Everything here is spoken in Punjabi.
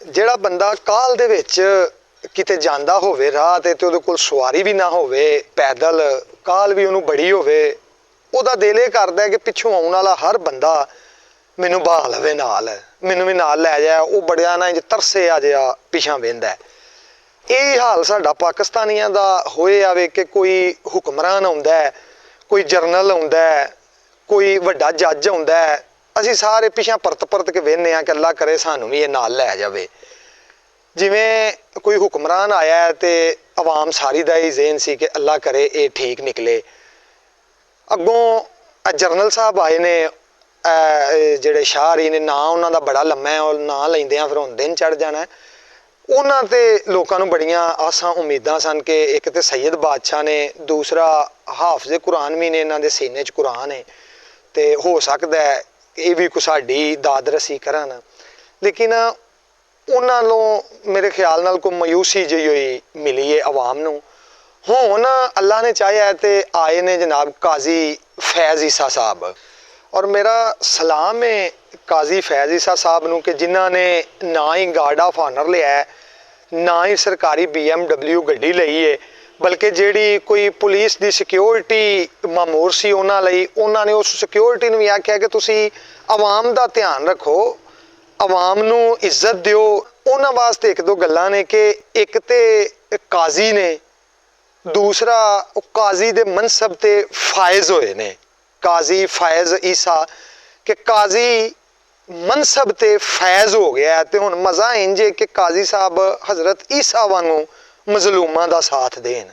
ਜਿਹੜਾ ਬੰਦਾ ਕਾਹਲ ਦੇ ਵਿੱਚ ਕਿਤੇ ਜਾਂਦਾ ਹੋਵੇ ਰਾਹ ਤੇ ਉਹਦੇ ਕੋਲ ਸਵਾਰੀ ਵੀ ਨਾ ਹੋਵੇ, ਪੈਦਲ ਕਾਹਲ ਵੀ ਉਹਨੂੰ ਬੜੀ ਹੋਵੇ, ਉਹਦਾ ਦਿਲ ਇਹ ਕਰਦਾ ਕਿ ਪਿੱਛੋਂ ਆਉਣ ਵਾਲਾ ਹਰ ਬੰਦਾ ਮੈਨੂੰ ਬਾਹ ਲਵੇ, ਨਾਲ ਮੈਨੂੰ ਵੀ ਨਾਲ ਲੈ ਜਾਏ। ਉਹ ਬੜਿਆ ਨਾ ਇੰਜ ਤਰਸੇ ਆ ਜਿਹਾ ਪਿਛਾਂ ਵਹਿੰਦਾ। ਇਹ ਹਾਲ ਸਾਡਾ ਪਾਕਿਸਤਾਨੀਆਂ ਦਾ ਹੋਏ ਆਵੇ ਕਿ ਕੋਈ ਹੁਕਮਰਾਨ ਆਉਂਦਾ, ਕੋਈ ਜਰਨਲ ਆਉਂਦਾ, ਕੋਈ ਵੱਡਾ ਜੱਜ ਆਉਂਦਾ, ਅਸੀਂ ਸਾਰੇ ਪਿਛਾਂ ਪਰਤ ਕੇ ਵਹਿੰਦੇ ਹਾਂ ਕਿ ਅੱਲਾ ਕਰੇ ਸਾਨੂੰ ਵੀ ਇਹ ਨਾਲ ਲੈ ਜਾਵੇ। ਜਿਵੇਂ ਕੋਈ ਹੁਕਮਰਾਨ ਆਇਆ ਤੇ ਆਵਾਮ ਸਾਰੀ ਦਾ ਹੀ ਜ਼ੇਨ ਸੀ ਕਿ ਅੱਲਾ ਕਰੇ ਇਹ ਠੀਕ ਨਿਕਲੇ। ਅੱਗੋਂ ਜਰਨਲ ਸਾਹਿਬ ਆਏ ਨੇ, ਜਿਹੜੇ ਸ਼ਾਹਰੀ ਨੇ, ਨਾਂ ਉਹਨਾਂ ਦਾ ਬੜਾ ਲੰਮਾ ਹੈ, ਉਹ ਨਾਂ ਲੈਂਦਿਆਂ ਫਿਰ ਹੁਣ ਦਿਨ ਚੜ੍ਹ ਜਾਣਾ। ਉਹਨਾਂ ਤੇ ਲੋਕਾਂ ਨੂੰ ਬੜੀਆਂ ਆਸਾਂ ਉਮੀਦਾਂ ਸਨ ਕਿ ਇੱਕ ਤੇ ਸੈਯਦ ਬਾਦਸ਼ਾਹ ਨੇ, ਦੂਸਰਾ ਹਾਫਿਜ਼ ਕੁਰਾਨ ਵੀ ਨੇ, ਇਹਨਾਂ ਦੇ ਸੀਨੇ 'ਚ ਕੁਰਾਨ ਹੈ ਤੇ ਹੋ ਸਕਦਾ ਇਹ ਵੀ ਕੋਈ ਸਾਡੀ ਦਾਦਰਸੀ ਕਰਨ। ਲੇਕਿਨ ਉਹਨਾਂ ਨੂੰ ਮੇਰੇ ਖਿਆਲ ਨਾਲ ਕੋਈ ਮਾਯੂਸੀ ਜਿਹੀ ਹੋਈ ਮਿਲੀ ਹੈ ਆਵਾਮ ਨੂੰ। ਹੁਣ ਅੱਲਾ ਨੇ ਚਾਹਿਆ ਤੇ ਆਏ ਨੇ ਜਨਾਬ ਕਾਜ਼ੀ ਫੈਜ਼ ਈਸਾ ਸਾਹਿਬ, ਔਰ ਮੇਰਾ ਸਲਾਮ ਹੈ ਕਾਜ਼ੀ ਫੈਜ਼ ਈਸਾ ਸਾਹਿਬ ਨੂੰ ਕਿ ਜਿਨ੍ਹਾਂ ਨੇ ਨਾ ਹੀ ਗਾਰਡ ਆਫ ਆਨਰ ਲਿਆ, ਨਾ ਹੀ ਸਰਕਾਰੀ BMW ਗੱਡੀ ਲਈ ਹੈ, ਬਲਕਿ ਜਿਹੜੀ ਕੋਈ ਪੁਲਿਸ ਦੀ ਸਿਕਿਉਰਿਟੀ ਮਾਮੂਰ ਸੀ ਉਹਨਾਂ ਲਈ, ਉਹਨਾਂ ਨੇ ਉਸ ਸਿਕਿਉਰਿਟੀ ਨੂੰ ਵੀ ਆਖਿਆ ਕਿ ਤੁਸੀਂ ਆਵਾਮ ਦਾ ਧਿਆਨ ਰੱਖੋ, ਆਵਾਮ ਨੂੰ ਇੱਜ਼ਤ ਦਿਓ। ਉਹਨਾਂ ਵਾਸਤੇ ਇੱਕ ਦੋ ਗੱਲਾਂ ਨੇ ਕਿ ਇੱਕ ਤੇ ਕਾਜ਼ੀ ਨੇ, ਦੂਸਰਾ ਉਹ ਕਾਜ਼ੀ ਦੇ ਮਨਸਬ ਤੇ ਫਾਇਜ਼ ਹੋਏ ਨੇ, ਕਾਜ਼ੀ ਫੈਜ਼ ਈਸਾ, ਕਿ ਕਾਜ਼ੀ ਮਨਸਬ ਤੇ ਫੈਜ਼ ਹੋ ਗਿਆ। ਤੇ ਹੁਣ ਮਜ਼ਾ ਇੰਜ ਹੈ ਕਿ ਕਾਜ਼ੀ ਸਾਹਿਬ ਹਜ਼ਰਤ ਈਸਾ ਵਾਂਗੂ ਮਜ਼ਲੂਮਾਂ ਦਾ ਸਾਥ ਦੇਣ।